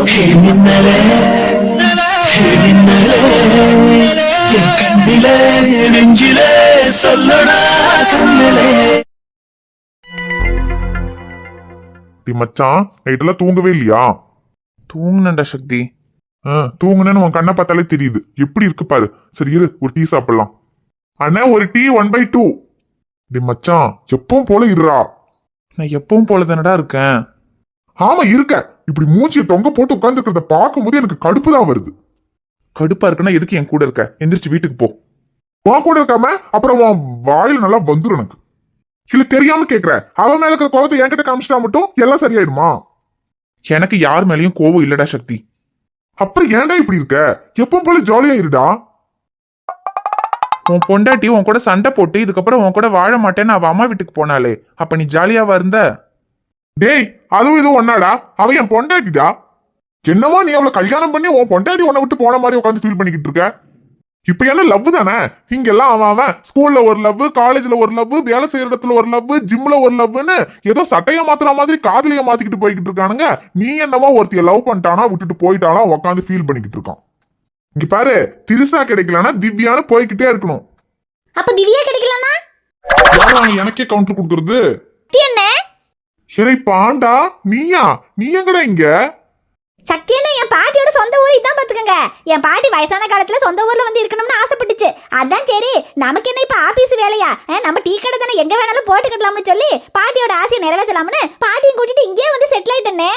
மின்னலே மின்னலே என் கண்ணிலே நெஞ்சிலே சொல்லடா கண்ணிலே. மச்சான் நைட்டெல்லாம் தூங்கவே இல்லையா? தூங்குனண்டா சக்தி. தூங்குனேன்னு உன் கண்ணை பார்த்தாலே தெரியுது. எப்படி இருக்கு பாரு. சரி இரு, ஒரு டீ சாப்பிடலாம். அண்ணா ஒரு டீ 1/2. மச்சான் எப்பவும் போல இருறா. நான் எப்பவும் போல தானடா இருக்கேன். ஆமா இருக்க. இப்படி மூச்சியை தொங்க போட்டு உட்கார்ந்துருக்கிறத பார்க்கும்போது எனக்கு கடுப்பு தான் வருது. கடுப்பா இருக்குன்னா எதுக்கு என் கூட இருக்க? எந்திரிச்சு வீட்டுக்கு போ. உன் கூட இருக்காம அப்புறம் உன் வாயில நல்லா வந்துடும் எனக்கு. இல்ல தெரியாம கேக்குற. அவன் மேல இருக்கிற கோபத்தை என்கிட்ட காமிச்சிட்டா மட்டும் எல்லாம் சரியாயிடுமா? எனக்கு யார் மேலயும் கோவம் இல்லடா சக்தி. அப்புறம் ஏன்டா இப்படி இருக்க? எப்பவும் போல ஜாலியா இருடா. உன் பொண்டாட்டி உன் கூட சண்டை போட்டு இதுக்கப்புறம் உன் கூட வாழ மாட்டேன்னு அவ அம்மா வீட்டுக்கு போனாலே, அப்ப நீ ஜாலியாவா இருந்த? டேய் அதுவும் இதுவும் ஒன்னாடா. அவன் என் பொண்டாட்டிடா. என்னமா நீ அவளை கல்யாணம் பண்ணி உன் பொண்டாட்டி உன்னை விட்டு போன மாதிரி உட்காந்து ஃபீல் பண்ணிக்கிட்டு இருக்க? இப்ப என்ன லவ் தானே? இங்கெல்லாம் அவன் ஸ்கூல்ல ஒரு லவ், காலேஜ்ல ஒரு லவ், வேலை செய்யற இடத்துல ஒரு லவ், ஜிம்ல ஒரு லவ்னு ஏதோ சட்டைய மாத்துற மாதிரி காதலிய மாத்திக்கிட்டு போய்கிட்டு இருக்கானுங்க. நீ என்னமா ஒருத்திய லவ் பண்ணிட்டானா விட்டுட்டு போயிட்டானா உட்காந்து ஃபீல் பண்ணிக்கிட்டு இருக்கான். இங்க பாரு, திரிசா கிடைக்கலன்னா திவ்யான்னு போய்கிட்டே இருக்கணும். அப்ப திவ்யா கிடைக்கலனா எனக்கே கவுண்டர் கொடுக்கறது என்ன? சரி பாண்டா, நீயா? நீ எங்கடா இங்க? சக்தியன்னு என் பாட்டியோட சொந்த ஊர் இதான் பாத்துக்கங்க. என் பாட்டி வயசான காலத்துல சொந்த ஊர்ல வந்து இருக்கணும்னு ஆசைப்பட்டுச்சு. அதான் சரி நமக்கு என்ன இப்ப ஆபீஸ் வேலையா, நம்ம டீ கடை தானே எங்க வேணாலும் போட்டுக்கலாம்னு சொல்லி பாட்டியோட ஆசையை நிறைவேற்றலாம்னு பாட்டியும் கூட்டிட்டு இங்கே வந்து செட்டில் ஆயிட்டேனே.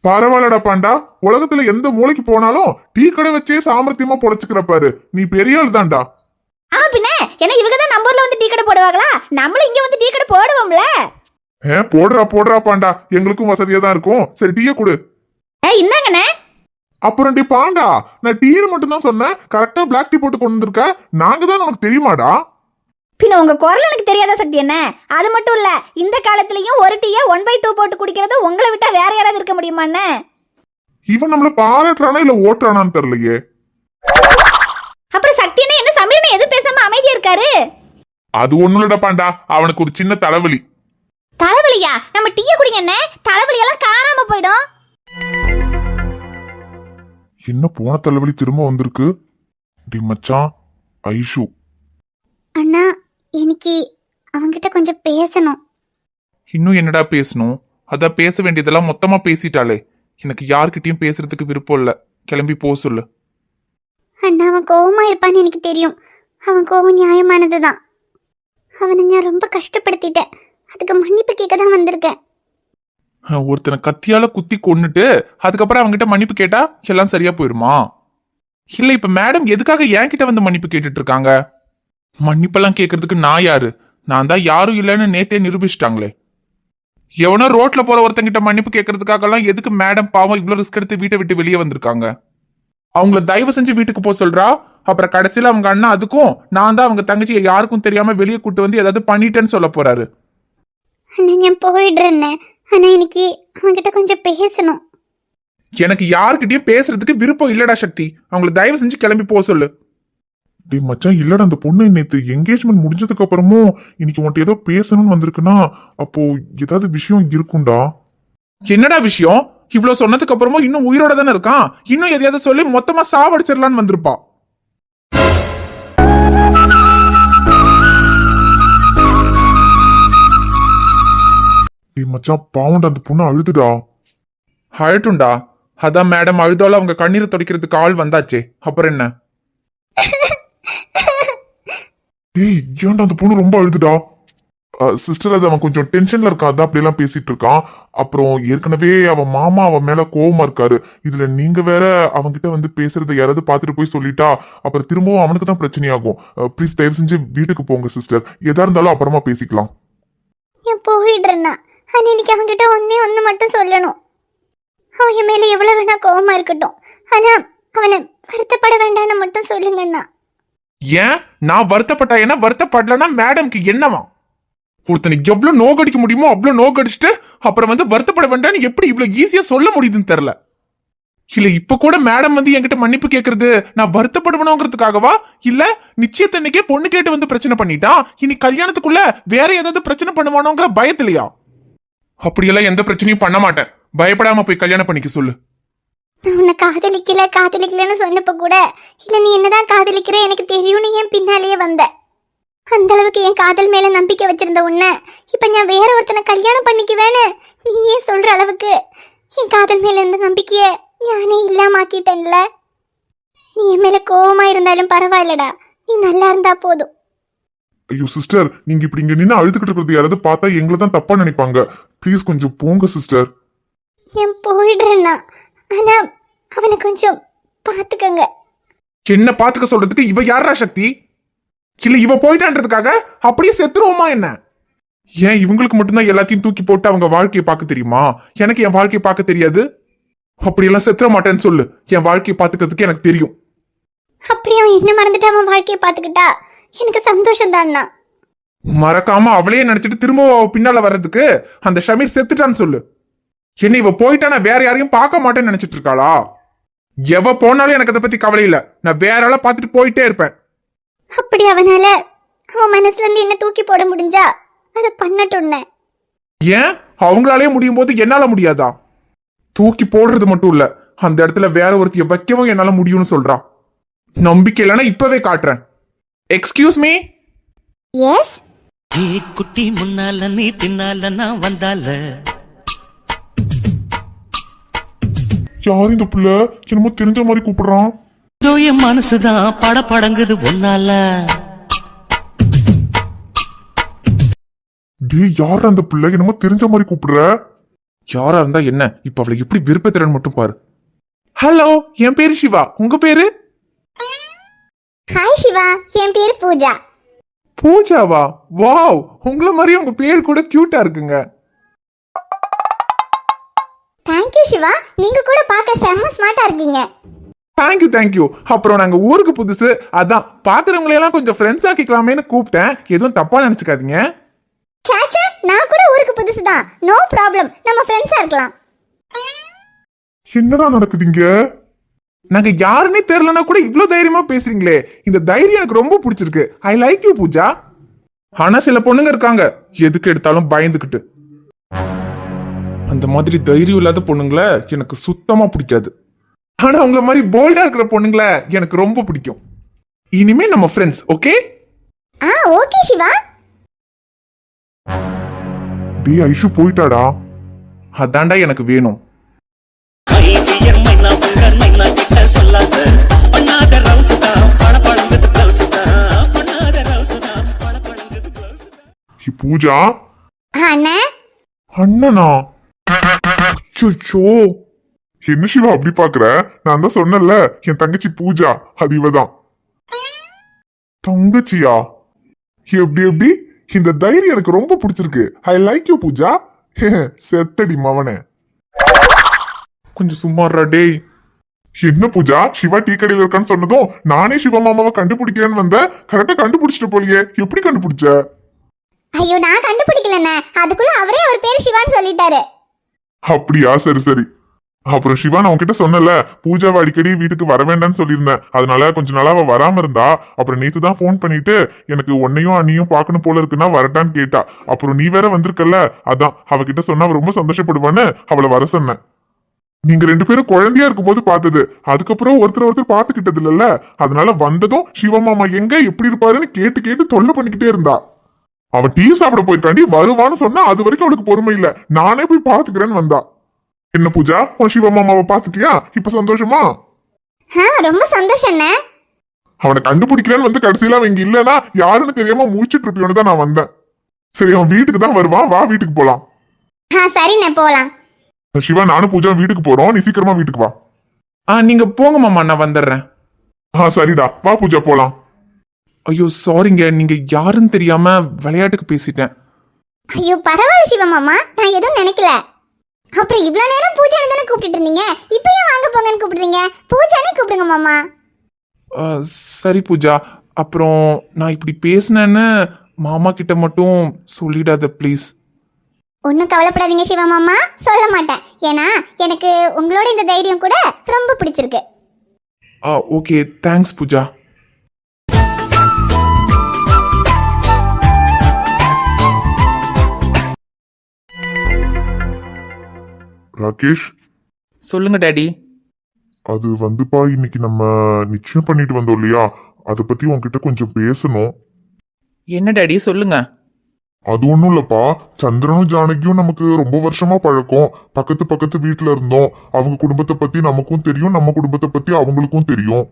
பரவாயில்லடா பாண்டா. உலகத்துல எந்த மூளைக்கு போனாலும் டீ கடை வச்சே சாமர்த்தியமா பொழைச்சுக்கிற பாரு. நீ பெரிய ஆள் தான்டா. ஆமா பின்ன என்ன இவங்க தான் நம்ம ஊர்ல வந்து டீ கடை போடுவாங்களா? நம்மளும் இங்க வந்து டீ கடை போடுவோம்ல. போடுறா பாண்டா. எங்களுக்கும் வசதியா தான் இருக்கும். சரி டீயை கொடு. இந்தாங்கண்ணே. அப்புறம் டி பாண்டா, நான் டீன்னு மட்டும் தான் சொன்னேன். கரெக்டா பிளாக் டீ போட்டு கொண்டு வந்திருக்க. நாங்க தான் உனக்கு தெரியுமாடா? பின்ன உங்க குரல் எனக்கு தெரியாத சக்தி என்ன? அது மட்டும் இல்ல, இந்த காலத்துலயும் ஒரு டீயை 1/2 போட்டு குடிக்கிறது உங்களை விட்டா வேற யாராவது இருக்க முடியுமாண்ணே? இவன் நம்மள பாராட்டுறானா இல்ல ஓட்டுறானான்னு தெரியலையே. அப்புறம் சக்தி என்ன சமீரனை எது பேசாம அமைதியா இருக்காரு? அது ஒண்ணும் இல்லடா பாண்டா, அவனுக்கு ஒரு சின்ன தலைவலி. தலைவலியா? நம்ம டீயை குடிங்க என்ன, தலைவலி எல்லாம் காணாம போயிடும். என்ன போன தலைவலி திரும்ப வந்திருக்கு? டி மச்சான், ஐஷு. அண்ணா எனக்கு அவங்கிட்ட கொஞ்சம் பேசணும். இன்னும் என்னடா பேசணும்? அதான் பேச வேண்டியதெல்லாம் மொத்தமா பேசிட்டாளே. எனக்கு யார்கிட்டயும் பேசுறதுக்கு விருப்பம் இல்ல. கிளம்பி போ சொல்லு. அண்ணா அவன் கோவமா இருப்பான்னு எனக்கு தெரியும். அவன் கோவம் நியாயமானதுதான். அவனை நான் ரொம்ப கஷ்டப்படுத்திட்டேன். அதுக்கு மன்னிப்பு கேட்க தான் வந்திருக்கேன். ஒருத்தனை கத்தியால குத்தி கொன்னுட்டு அதுக்கப்புறம் அவங்ககிட்ட மன்னிப்பு கேட்டா எல்லாம் சரியா போயிருமா? இல்ல இப்ப மேடம் எதுக்காக என்கிட்ட வந்து மன்னிப்பு கேட்டுட்டு இருக்காங்க? மன்னிப்பெல்லாம் கேட்கறதுக்கு நான் யாரு? நான் தான் யாரும் இல்லைன்னு நேத்தே நிரூபிச்சிட்டாங்களே. எவனோ ரோட்ல போற ஒருத்தங்கிட்ட மன்னிப்பு கேட்கறதுக்காக எல்லாம் எதுக்கு மேடம் பாவம் இவ்வளவு ரிஸ்க் எடுத்து வீட்டை விட்டு வெளியே வந்திருக்காங்க? அவங்கள தயவு செஞ்சு வீட்டுக்கு போக சொல்றா. அப்புறம் கடைசியில அவங்க அண்ணா அதுக்கும் நான் தான் அவங்க தங்கச்சியை யாருக்கும் தெரியாம வெளியே கூட்டு வந்து ஏதாவது பண்ணிட்டேன்னு சொல்ல போறாரு. அண்ணா நான் போயிடுறேன். ஆனா எனக்கு அவன்கிட்ட கொஞ்சம் பேசணும். எனக்கு யாருக்கிட்டயும் பேசுறதுக்கு விருப்பம் இல்லடா சக்தி. அவங்களை தயவு செஞ்சு கிளம்பி போக சொல்லு. டி மச்சான், இல்லடா அந்த பொண்ணு நேத்து என்கேஜ்மெண்ட் முடிஞ்சதுக்கு அப்புறமும் இன்னைக்கு உன்கிட்ட ஏதோ பேசணும்னு வந்திருக்குன்னா அப்போ ஏதாவது விஷயம் இருக்கும்டா. என்னடா விஷயம்? இவ்வளவு சொன்னதுக்கு அப்புறமும் இன்னும் உயிரோட தானே இருக்கான். இன்னும் எதையாவது சொல்லி மொத்தமா சாவடிச்சிடலான்னு வந்திருப்பா. மச்சான் பாவண்டா, அந்த பொண்ணு அழுதுடா. அழட்டுண்டா. அதான் மேடம் அழுதாலும் அவங்க கண்ணீரை துடைக்கிறதுக்கு ஆள் வந்தாச்சே. அப்புறம் என்ன? ஏய் ஏன்டா அந்த பொண்ணு ரொம்ப அழுதுடா? சிஸ்டர், அது அவன் கொஞ்சம் டென்ஷன்ல இருக்கான், அதான் அப்படி எல்லாம் பேசிட்டு இருக்கான். அப்புறம் ஏற்கனவே அவன் மாமா அவன் மேல கோவமா இருக்காரு. இதுல நீங்க வேற அவன்கிட்ட வந்து பேசுறதை யாராவது பாத்துட்டு போய் சொல்லிட்டா அப்புறம் திரும்பவும் அவனுக்கு தான் பிரச்சனையாகும். ப்ளீஸ் தயவு செஞ்சு வீட்டுக்கு போங்க சிஸ்டர். எதா இருந்தாலும் அப்புறமா பேசிக்கலாம். நான் போயிடுறேன்னா. ஆனா எனக்கு அவன்கிட்ட ஒண்ணு மட்டும் சொல்லணும். அவன் என் மேல எவ்வளவு வேணா கோவமா இருக்கட்டும், ஆனா அவனை வருத்தப்பட வேண்டாம்னு மட்டும் சொல்லுங்கண்ணா. ஏன் நான் வருத்தப்பட்டா என்ன, வருத்தப்படலன்னா மேடம்க்கு என்னவா? ஒருத்தனுக்கு எவ்வளவு நோக்கடிக்க முடியுமோ அவ்வளவு நோக்கடிச்சுட்டு அப்புறம் வந்து வருத்தப்பட வேண்டாம்னு எப்படி இவ்வளவு ஈஸியா சொல்ல முடியுதுன்னு தெரியல. இல்ல இப்ப கூட மேடம் வந்து என்கிட்ட மன்னிப்பு கேக்குறது நான் வருத்தப்படணுங்கிறதுக்காகவா? இல்ல நிச்சயத்தன்னைக்கே பொண்ணு கேட்டு வந்து பிரச்சனை பண்ணிட்டா இனி கல்யாணத்துக்குள்ள வேற ஏதாவது பிரச்சனை பண்ணுவானோங்கிற பயத்திலையா? அப்படியெல்லாம் எந்த பிரச்சனையும் பண்ண மாட்டேன். பயப்படாம போய் கல்யாணம் பண்ணிக்க சொல்லு. நான் உன்னை காதலிக்கலன்னு சொன்னப்ப கூட இல்ல நீ என்னதான் காதலிக்கிற எனக்கு தெரியும்னு என் பின்னாலேயே வந்த. அந்த அளவுக்கு என் காதல் மேல நம்பிக்கை வச்சிருந்த உன்னை இப்ப நான் வேற ஒருத்தனை கல்யாணம் பண்ணிக்குவேன்னு நீயே சொல்ற அளவுக்கு என் காதல் மேல இருந்த நம்பிக்கைய நானே இல்லாமக்கிட்டேன்ல. நீ என் மேல கோவமா இருந்தாலும் பரவாயில்லடா, நீ நல்லா இருந்தா போதும். ஐயோ சிஸ்டர், நீங்க இப்படி இங்க நின்று அழுதுகிட்டு இருக்கிறது யாராவது பார்த்தா எங்களை தான் தப்பா நினைப்பாங்க. ப்ளீஸ் கொஞ்சம் போங்க சிஸ்டர். என் போயிடுறேன்னா, ஆனா அவனை கொஞ்சம் பாத்துக்கங்க. என்ன பாத்துக்க சொல்றதுக்கு இவ யாரா சக்தி? இல்ல இவ போயிட்டான்றதுக்காக அப்படியே செத்துருவோமா என்ன? ஏன் இவங்களுக்கு மட்டும்தான் எல்லாத்தையும் தூக்கி போட்டு அவங்க வாழ்க்கையை பார்க்க தெரியுமா? எனக்கு என் வாழ்க்கையை பார்க்க தெரியாது. அப்படியெல்லாம் செத்துற மாட்டேன்னு சொல்லு. என் வாழ்க்கையை பாத்துக்கிறதுக்கு எனக்கு தெரியும். அப்படி அவன் என்ன மறந்துட்டு அவன் வாழ்க்கையை பாத்துக்கிட்டா எனக்கு சந்தோஷம் தான்னா. மறக்காம அவளையே நினைச்சிட்டு திரும்ப அவ பின்னால வர்றதுக்கு அந்த ஷமீர் செத்துட்டான்னு சொல்லு. என்ன இவ போயிட்டா நான் வேற யாரையும் பார்க்க மாட்டேன்னு நினைச்சிட்டு இருக்காளா? எவ போனாலும் எனக்கு அதை பத்தி கவலை இல்ல. நான் வேற ஆள பார்த்துட்டு போயிட்டே இருப்பேன். அப்படி அவனால அவன் மனசுல இருந்து என்ன தூக்கி போட முடிஞ்சா அதை பண்ணட்டும். ஏன் அவங்களாலே முடியும் போது என்னால முடியாதா? தூக்கி போடுறது மட்டும் இல்ல, அந்த இடத்துல வேற ஒருத்திய வைக்கவும் என்னால முடியும்னு சொல்றா. நம்பிக்கை இல்லைன்னா இப்பவே காட்டுறேன். Excuse me. எஸ். ஏ குட்டி முன்னால நீ பின்னால நான் வந்தால. யாரும் இந்த பிள்ளை என்னமோ தெரிஞ்ச மாதிரி கூப்பிடுறான். என் மனசுதான் படங்குது ஒன்னால. டேய் யார் அந்த பிள்ளை என்னமோ தெரிஞ்ச மாதிரி கூப்பிடுற? யாரா இருந்தா என்ன, இப்ப அவளை எப்படி விருப்பத்திறன் மட்டும் பாரு. ஹலோ, என் பேரு சிவா, உங்க பேரு? ஹாய் சிவா, என் பேரு பூஜா. பூஜாவா? வாவ், உங்களை மாதிரி உங்க பேர் கூட கியூட்டா இருக்குங்க. தேங்க்யூ சிவா, நீங்க கூட பார்க்க செம்ம ஸ்மார்ட்டா இருக்கீங்க. தேங்க்யூ. அப்புறம் நாங்க ஊருக்கு புதுசு, அதான் பாக்குறவங்களையெல்லாம் கொஞ்சம் ஃப்ரெண்ட்ஸ் ஆக்கிக்கலாமேன்னு கூப்பிட்டேன். எதுவும் தப்பா நினைச்சுக்காதீங்க. சாச்சா, நான் கூட ஊருக்கு புதுசுதான். நோ ப்ராப்ளம், நம்ம ஃப்ரெண்ட்ஸா இருக்கலாம். என்னடா நடக்குதுங்க? நாங்க யாருன்னே தெரியலன்னா கூட இவ்வளவு தைரியமா பேசுறீங்களே, இந்த தைரியம் எனக்கு ரொம்ப பிடிச்சிருக்கு. I like you Pooja. ஆனா சில பொண்ணுங்க இருக்காங்க, எதுக்கு எடுத்தாலும் பயந்துகிட்டு. அந்த மாதிரி தைரியம் இல்லாத பொண்ணுங்களை எனக்கு சுத்தமா பிடிக்காது. ஆனா உங்களை மாதிரி போல்டா இருக்கிற பொண்ணுங்களை எனக்கு ரொம்ப பிடிக்கும். இனிமே நம்ம ஃப்ரெண்ட்ஸ், ஓகே? ஓகே சிவா. டேய் ஐஷு போயிட்டாடா. அதான்டா எனக்கு வேணும். பூஜா அண்ணா. அண்ணனா? அச்சோ, என்ன சிவா அப்படி பாக்குற? நான் தான் சொன்னல என் தங்கச்சி பூஜா, அது இவதான். தங்கச்சியா? எப்படி இந்த தைரியம் எனக்கு ரொம்ப பிடிச்சிருக்கு. I like you Pooja. செத்தடி மவனே. கொஞ்சம் சும்மாறா டேய். என்ன பூஜா, சிவா டீ கடையில் இருக்கான்னு சொன்னதும் நானே சிவா மாமாவை கண்டுபிடிக்கிறேன்னு வந்தேன். கரெக்டா கண்டுபிடிச்சிட்டு போலியே, எப்படி கண்டுபிடிச்ச? ஐயோ, நான் கண்டுபிடிக்கலண்ணே, அதுக்குள்ள அவரே அவர் பேரு சிவான்னு சொல்லிட்டாரு. அப்படியா? சரி. அப்புறம் சிவா நான் உன்கிட்ட சொன்னல, பூஜாவை அடிக்கடி வீட்டுக்கு வர வேண்டாம்னு சொல்லியிருந்தேன். அதனால கொஞ்ச நாளா அவ வராம இருந்தா. அப்புறம் நேத்து தான் போன் பண்ணிட்டு எனக்கு உன்னையும் அண்ணியும் பார்க்கணும் போல இருக்குன்னா வரட்டான்னு கேட்டா. அப்புறம் நீ வேற வந்திருக்கல, அதான் அவகிட்ட சொன்னா அவ ரொம்ப சந்தோஷப்படுவான்னு அவளை வர சொன்னேன். நீங்க 2 பேரும் குழந்தையா இருக்கும் போது பார்த்தது, அதுக்கப்புறம் ஒருத்தர் பார்த்துக்கிட்டது இல்லல்ல. அதனால வந்ததும் சிவமாமா எங்க எப்படி இருப்பாருன்னு கேட்டு தொல்லை பண்ணிக்கிட்டே இருந்தா. அவன் டீ சாப்பிட போயிருக்காண்டி வருவான்னு சொன்னா அது வரைக்கும் அவளுக்கு பொறுமை இல்ல. நானே போய் பாத்துக்கிறேன்னு வந்தா. என்ன பூஜா, உன் சிவமாமாவை பாத்துட்டியா? இப்ப சந்தோஷமா? ரொம்ப சந்தோஷம். அவனை கண்டுபிடிக்கிறேன்னு வந்து கடைசியில அவன் இங்க இல்லன்னா யாருன்னு தெரியாம முடிச்சிட்டு இருப்பியோன்னு தான் நான் வந்தேன். சரி, அவன் வீட்டுக்கு தான் வருவான், வா வீட்டுக்கு போலாம். சரிண்ணே, போலாம். சிவா நானும் பூஜா வீட்டுக்கு போறோம், நீ சீக்கிரமா வீட்டுக்கு வா. நீங்க போங்க மாமா, நான் வந்துடுறேன். சரிடா, வா பூஜா போலாம். ஐயோ சாரிங்க, நீங்க யாருன்னு தெரியாம விளையாட்டுக்கு பேசிட்டேன். ஐயோ பரவாயில்ல சிவமாமா, நான் எதுவும் நினைக்கல. அப்புறம் இவ்வளவு நேரம் பூஜான்னு தானே கூப்பிட்டு இருந்தீங்க, இப்பயும் வாங்க போங்கன்னு கூப்பிடுறீங்க. பூஜானே கூப்பிடுங்க மாமா. சரி பூஜா, அப்புறம் நான் இப்படி பேசினேன்னு மாமா கிட்ட மட்டும் சொல்லிடாத ப்ளீஸ். ஒன்றும் கவலைப்படாதீங்க சிவமாமா, சொல்ல மாட்டேன். ஏன்னா எனக்கு உங்களோட இந்த தைரியம் கூட ரொம்ப பிடிச்சிருக்கு. Okay, thanks Pooja. ராகேஷ், சொல்லுங்க டாடி. அது வந்துப்பா, இன்னைக்கு நம்ம நிச்சயம் பண்ணிட்டு வந்தோம் இல்லையா, அதை பத்தி உன்கிட்ட கொஞ்சம் பேசணும். என்ன டாடி சொல்லுங்க. அது ஒண்ணும் இல்லப்பா, சந்திரனும் ஜானகியும் நமக்கு ரொம்ப வருஷமா பழக்கம். பக்கத்து பக்கத்து வீட்டுல இருந்தோம். அவங்க குடும்பத்தை பத்தி நமக்கும் தெரியும், நம்ம குடும்பத்தை பத்தி அவங்களுக்கும் தெரியும்.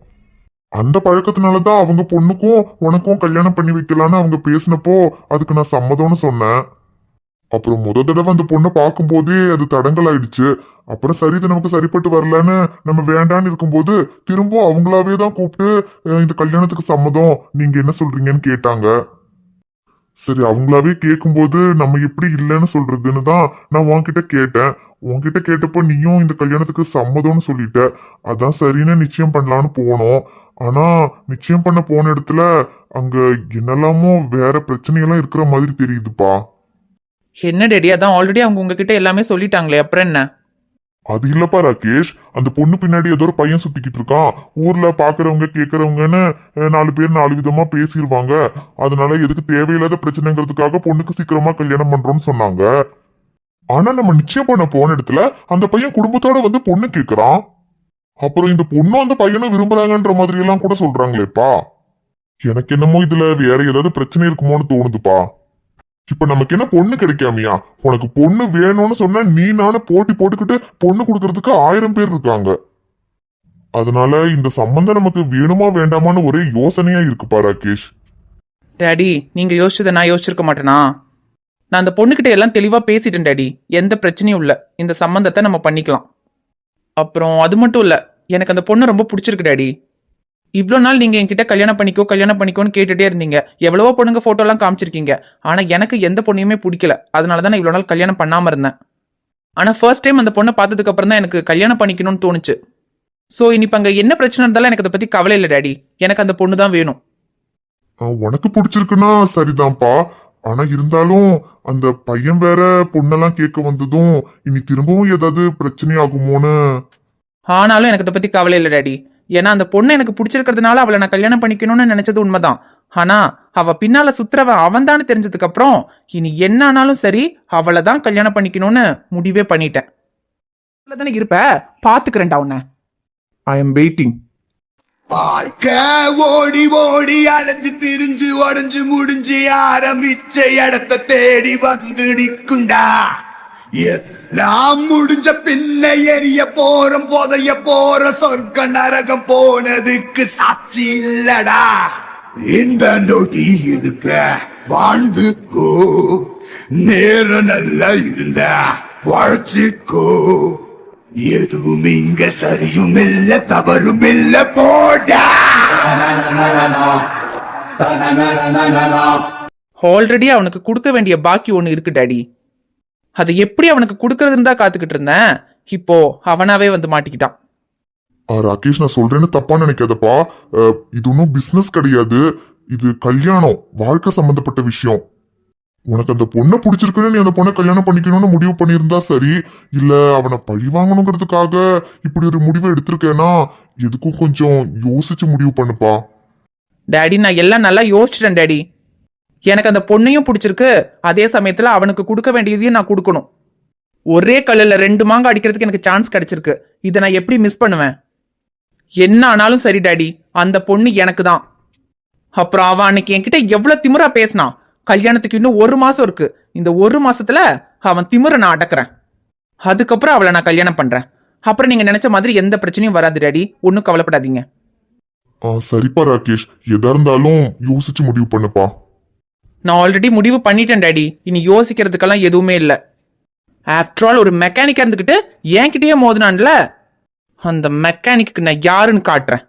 அந்த பழக்கத்தினாலதான் அவங்க பொண்ணுக்கும் உனக்கும் கல்யாணம் பண்ணி வைக்கலான்னு அவங்க பேசினப்போ அதுக்கு நான் சம்மதம்னு சொன்னேன். அப்புறம் முத தடவை அந்த பொண்ணை பார்க்கும்போதே அது தடங்கல் ஆயிடுச்சு. அப்புறம் சரி, இது நமக்கு சரிப்பட்டு வரலன்னு நம்ம வேண்டான்னு இருக்கும்போது திரும்ப அவங்களாவே தான் கூப்பிட்டு இந்த கல்யாணத்துக்கு சம்மதம், நீங்க என்ன சொல்றீங்கன்னு கேட்டாங்க. சரி, அவங்களாவே கேட்கும்போது நம்ம எப்படி இல்லைன்னு சொல்றதுன்னு தான் நான் உன்கிட்ட கேட்டேன். உன்கிட்ட கேட்டப்போ நீயும் இந்த கல்யாணத்துக்கு சம்மதம்னு சொல்லிட்ட. அதான் சரின்னு நிச்சயம் பண்ணலான்னு போனோம். ஆனா நிச்சயம் பண்ண போன இடத்துல அங்க என்னெல்லாமோ வேற பிரச்சனையெல்லாம் இருக்கிற மாதிரி தெரியுதுப்பா. என்ன டாடி, அதான் ஆல்ரெடி அவங்க உங்ககிட்ட எல்லாமே சொல்லிட்டாங்களே, அப்புறம் என்ன? அது இல்லப்பா ராகேஷ், அந்த பொண்ணு பின்னாடி ஏதோ ஒரு பையன் சுத்திக்கிட்டு இருக்கான். ஊர்ல பாக்குறவங்க கேக்குறவங்கன்னு 4 பேர் 4 விதமா பேசிடுவாங்க. அதனால எதுக்கு தேவையில்லாத பிரச்சனைங்கிறதுக்காக பொண்ணுக்கு சீக்கிரமா கல்யாணம் பண்றோம்னு சொன்னாங்க. ஆனா நம்ம நிச்சயம் பண்ண போன இடத்துல அந்த பையன் குடும்பத்தோட வந்து பொண்ணு கேக்குறான். அப்புறம் இந்த பொண்ணும் அந்த பையனும் விரும்புறாங்கன்ற மாதிரி எல்லாம் கூட சொல்றாங்களேப்பா. எனக்கு என்னமோ இதுல வேற ஏதாவது பிரச்சனை இருக்குமோன்னு தோணுதுப்பா. இப்ப நமக்கு என்ன பொண்ணு கிடைக்காமையா? உனக்கு பொண்ணு வேணும்னு சொன்னா நீ நானும் போட்டி போட்டுக்கிட்டு பொண்ணு கொடுக்கறதுக்கு 1000 பேர் இருக்காங்க. அதனால இந்த சம்பந்தம் நமக்கு வேணுமா வேண்டாமான்னு ஒரே யோசனையா இருக்குப்பா ராகேஷ். டாடி, நீங்க யோசிச்சதை நான் யோசிச்சிருக்க மாட்டேனா? நான் அந்த பொண்ணுகிட்ட எல்லாம் தெளிவா பேசிட்டேன் டாடி. எந்த பிரச்சனையும் இல்ல, இந்த சம்பந்தத்தை நம்ம பண்ணிக்கலாம். அப்புறம் அது மட்டும் இல்ல, எனக்கு அந்த பொண்ணை ரொம்ப பிடிச்சிருக்கு டாடி. இவ்வளோ நாள் நீங்க என்கிட்ட கல்யாணம் பண்ணிக்கோன்னு கேட்டுட்டே இருந்தீங்க. எவ்வளவோ பொண்ணுங்க போட்டோ எல்லாம் காமிச்சிருக்கீங்க. ஆனா எனக்கு எந்த பொண்ணையுமே பிடிக்கல. அதனாலதான் நான் இவ்வளோ நாள் கல்யாணம் பண்ணாம இருந்தேன். ஆனா ஃபர்ஸ்ட் டைம் அந்த பொண்ணை பார்த்ததுக்கு அப்புறம் தான் எனக்கு கல்யாணம் பண்ணிக்கணும்னு தோணுச்சு. சோ இனிப்ப அங்க என்ன பிரச்சனை இருந்தாலும் எனக்கு அதை பத்தி கவலை இல்லை டாடி. எனக்கு அந்த பொண்ணு தான் வேணும். உனக்கு பிடிச்சிருக்குன்னா சரிதான்ப்பா. ஆனா இருந்தாலும் அந்த பையன் வேற பொண்ணெல்லாம் கேட்க வந்ததும் இனி திரும்பவும் ஏதாவது பிரச்சனை ஆகுமோன்னு. ஆனாலும் எனக்கு அதை பத்தி கவலை இல்லை டாடி. ஏன்னா அந்த பொண்ணு எனக்கு பிடிச்சிருக்கிறதுனால அவளை நான் கல்யாணம் பண்ணிக்கணும்னு நினைச்சது உண்மைதான். ஆனா அவ பின்னால சுத்துறவன் அவன் தான் தெரிஞ்சதுக்கு அப்புறம் இனி என்ன ஆனாலும் சரி அவளை தான் கல்யாணம் பண்ணிக்கணும்னு முடிவே பண்ணிட்டேன். தானே இருப்ப, பாத்துக்கிறேன்டா உன்னை. I am waiting. வாழ்க்கை ஓடி ஓடி அலைஞ்சு திரிஞ்சு உடஞ்சு முடிஞ்சு ஆரம்பிச்ச இடத்த தேடி வந்து நிற்குண்டா. எல்லாம் முடிஞ்ச பின்ன எரிய போறோம், புதைய போற சொர்க்க நரகம் போனதுக்கு சாட்சி இல்லடா. இந்த நொடி இருக்க வாழ்ந்துக்கோ, நேரம் நல்லா இருந்த பழச்சிக்கோ. எதுவும் இங்க சரியும் இல்ல தவறும் இல்ல போடா. ஆல்ரெடி அவனுக்கு கொடுக்க வேண்டிய பாக்கி ஒண்ணு இருக்கு டாடி. அதை எப்படி அவனுக்கு கொடுக்கறதுன்னு தான் காத்துக்கிட்டு இருந்தேன். இப்போ அவனாவே வந்து மாட்டிக்கிட்டான். ராகேஷ், நான் சொல்றேன்னு தப்பா நினைக்காதப்பா. இது ஒன்றும் பிசினஸ் கிடையாது. இது கல்யாணம், வாழ்க்கை சம்பந்தப்பட்ட விஷயம். உனக்கு அந்த பொண்ணை பிடிச்சிருக்குன்னு நீ அந்த பொண்ணை கல்யாணம் பண்ணிக்கணும்னு முடிவு பண்ணியிருந்தா சரி. இல்ல அவனை பழி வாங்கணுங்கிறதுக்காக இப்படி ஒரு முடிவை எடுத்திருக்கேன்னா எதுக்கும் கொஞ்சம் யோசிச்சு முடிவு பண்ணுப்பா. டாடி, நான் எல்லாம் நல்லா யோசிச்சிட்டேன் டாடி. எனக்கு அந்த பொண்ணையும் பிடிச்சிருக்கு, அதே சமயத்துல அவனுக்கு கொடுக்க வேண்டியதையும் நான் கொடுக்கணும். ஒரே கல்லுல 2 மாங்காய் அடிக்கிறதுக்கு எனக்கு சான்ஸ் கிடைச்சிருக்கு. இதை நான் எப்படி மிஸ் பண்ணுவேன்? என்ன ஆனாலும் சரி டாடி, அந்த பொண்ணு எனக்கு தான். அப்புறம் அவன் அன்னைக்கு என்கிட்ட எவ்வளவு திமிரா பேசினான். கல்யாணத்துக்கு இன்னும் 1 மாசம் இருக்கு. இந்த 1 மாசத்துல அவன் திமிர நான் அடக்குறேன். அதுக்கப்புறம் அவளை நான் கல்யாணம் பண்றேன். அப்புறம் நீங்க நினைச்ச மாதிரி எந்த பிரச்சனையும் வராது டாடி. ஒன்னும் கவலைப்படாதீங்க. சரிப்பா ராகேஷ், எதா இருந்தாலும் யோசிச்சு முடிவு பண்ணுப்பா. நான் ஆல்ரெடி முடிவு பண்ணிட்டேன் டாடி. இனி யோசிக்கிறதுக்கெல்லாம் எதுவுமே இல்லை. ஆஃப்டர் ஆல் ஒரு மெக்கானிக்கா இருந்துகிட்டு என்கிட்டயே மோதினான்ல, அந்த மெக்கானிக்கு நான் யாருன்னு காட்டுறேன்.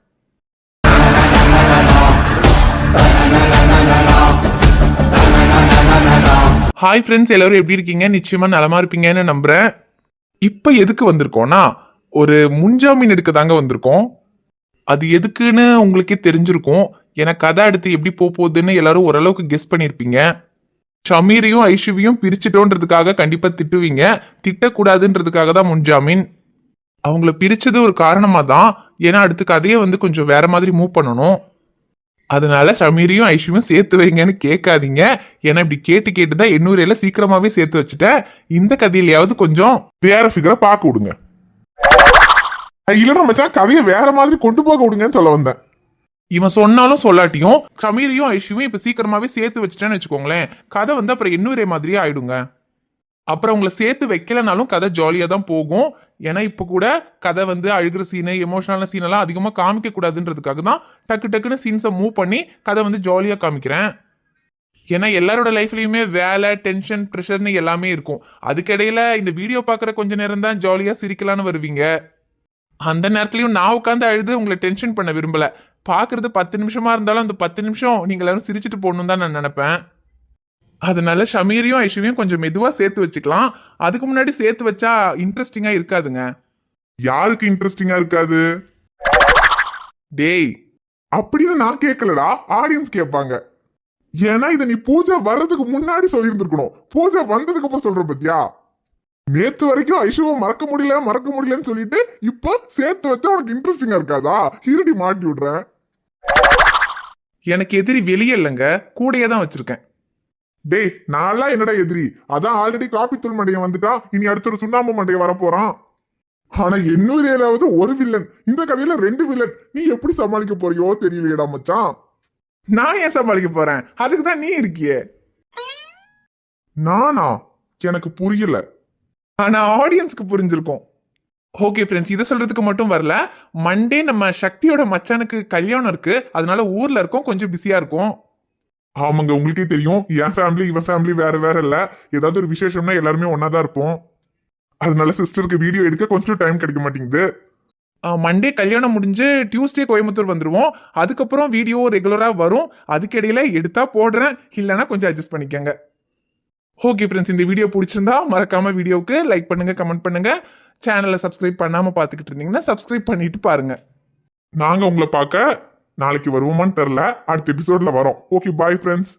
ஹாய் ஃப்ரெண்ட்ஸ், எல்லாரும் எப்படி இருக்கீங்க? நிச்சயமா நலமா இருப்பீங்கன்னு நம்புறேன். இப்ப எதுக்கு வந்திருக்கோம்னா, ஒரு முன்ஜாமீன் எடுக்க தாங்க வந்திருக்கோம். அது எதுக்குன்னு உங்களுக்கே தெரிஞ்சிருக்கும். ஏன்னா கதை அடுத்து எப்படி போகுதுன்னு எல்லாரும் ஓரளவுக்கு கெஸ் பண்ணியிருப்பீங்க. ஷமீரையும் ஐஷுவையும் பிரிச்சுட்டோன்றதுக்காக கண்டிப்பா திட்டுவீங்க. திட்டக்கூடாதுன்றதுக்காக தான் முன்ஜாமீன். அவங்கள பிரிச்சது ஒரு காரணமா தான். ஏன்னா அடுத்த கதையை கொஞ்சம் வேற மாதிரி மூவ் பண்ணணும். அதனால ஷமீரையும் ஐஷுவையும் சேர்த்து வைங்கன்னு கேட்காதீங்க. ஏன்னா இப்படி கேட்டு கேட்டுதான் 800 சீக்கிரமாவே சேர்த்து வச்சுட்டேன். இந்த கதையிலையாவது கொஞ்சம் வேற ஃபிகரை பார்க்க விடுங்க. இல்லடா மச்சான், கதையை வேற மாதிரி கொண்டு போக விடுங்கன்னு சொல்ல வந்தேன். இவன் சொன்னாலும் சொல்லாட்டியும் ஷமீரையும் ஐஷுவையும் இப்ப சீக்கிரமாவே சேர்த்து வச்சுட்டேன்னு வச்சுக்கோங்களேன், கதை வந்து அப்புறம் இன்னொரே மாதிரியே ஆயிடுங்க. அப்புறம் உங்களை சேர்த்து வைக்கலனாலும் கதை ஜாலியா தான் போகும். ஏன்னா இப்ப கூட கதை வந்து அழுகிற சீனு, எமோஷனலான சீன் எல்லாம் அதிகமா காமிக்க கூடாதுன்றதுக்காக தான் டக்கு டக்குன்னு சீன்ஸை மூவ் பண்ணி கதை வந்து ஜாலியா காமிக்கிறேன். ஏன்னா எல்லாரோட லைஃப்லயுமே வேலை, டென்ஷன், ப்ரெஷர்னு எல்லாமே இருக்கும். அதுக்கிடையில இந்த வீடியோ பார்க்குற கொஞ்ச நேரம் தான் ஜாலியா சிரிக்கலான்னு வருவீங்க. அந்த நேரத்துலயும் நான் உட்காந்து அழுது உங்களை டென்ஷன் பண்ண விரும்பல. பாக்குறது 10 நிமிஷமா இருந்தாலும் அந்த 10 நிமிஷம் நீங்க எல்லாரும் சிரிச்சுட்டு போகணும் தான் நான் நினைப்பேன். அதனால ஷமீரையும் ஐஷுவையும் கொஞ்சம் மெதுவா சேர்த்து வச்சுக்கலாம். அதுக்கு முன்னாடி சேர்த்து வச்சா இன்ட்ரெஸ்டிங்கா இருக்காதுங்க. யாருக்கு இன்ட்ரெஸ்டிங்கா இருக்காது? டேய், அப்படின்னு நான் கேட்கலடா, ஆடியன்ஸ் கேட்பாங்க. ஏன்னா இதை நீ பூஜை வர்றதுக்கு முன்னாடி சொல்லியிருந்திருக்கணும். பூஜை வந்ததுக்கு அப்புறம் சொல்ற பத்தியா? நேத்து வரைக்கும் ஐஷுவை மறக்க முடியலன்னு சொல்லிட்டு இப்ப சேர்த்து வச்சா உனக்கு இன்ட்ரெஸ்டிங்கா இருக்காதா? இருடி மாட்டி விடுறேன். எனக்கு எதிரி வெளியே இல்லைங்க, கூடையே தான் வச்சிருக்கேன். டேய், நான்லாம் என்னடா எதிரி? அதான் ஆல்ரெடி காப்பித்தூள் மண்டையை வந்துட்டான், இனி அடுத்த ஒரு சுண்ணாம்பு மண்டையை வரப்போறான். ஆனா இன்னொரு ஏதாவது ஒரு வில்லன், இந்த கதையில 2 வில்லன். நீ எப்படி சமாளிக்க போறியோ தெரியலையடா மச்சான். நான் ஏன் சமாளிக்க போறேன்? அதுக்கு தான் நீ இருக்கியே. நானா? எனக்கு புரியல. ஆனா ஆடியன்ஸ்க்கு புரிஞ்சிருக்கும். ஓகே ஃப்ரெண்ட்ஸ், இதை சொல்றதுக்கு மட்டும் வரல. மண்டே நம்ம சக்தியோட மச்சானுக்கு கல்யாணம் இருக்கு, அதனால ஊர்ல இருக்கோம், கொஞ்சம் பிஸியா இருக்கும். ஆமாங்க, உங்களுக்கே தெரியும் என் ஃபேமிலி இவன் ஃபேமிலி வேற வேற இல்ல. ஏதாவது ஒரு விசேஷம்னா எல்லாருமே ஒன்னாதான் இருப்போம். அதனால சிஸ்டருக்கு வீடியோ எடுக்க கொஞ்சம் டைம் கிடைக்க மாட்டேங்குது. மண்டே கல்யாணம் முடிஞ்சு டியூஸ்டே கோயம்புத்தூர் வந்துருவோம். அதுக்கப்புறம் வீடியோ ரெகுலரா வரும். அதுக்கிடையில எடுத்தா போடுறேன், இல்லைன்னா கொஞ்சம் அட்ஜஸ்ட் பண்ணிக்கங்க. ஓகே ஃப்ரெண்ட்ஸ், இந்த வீடியோ பிடிச்சிருந்தா மறக்காம வீடியோவுக்கு லைக் பண்ணுங்க, கமெண்ட் பண்ணுங்க. சேனலை சப்ஸ்கிரைப் பண்ணாம பார்த்துக்கிட்டு இருந்தீங்கன்னா சப்ஸ்கிரைப் பண்ணிட்டு பாருங்க. நாங்க உங்களை பார்க்க நாளைக்கு வருவோமான்னு தெரியல, அடுத்த எபிசோட்ல வரோம். Okay, bye friends.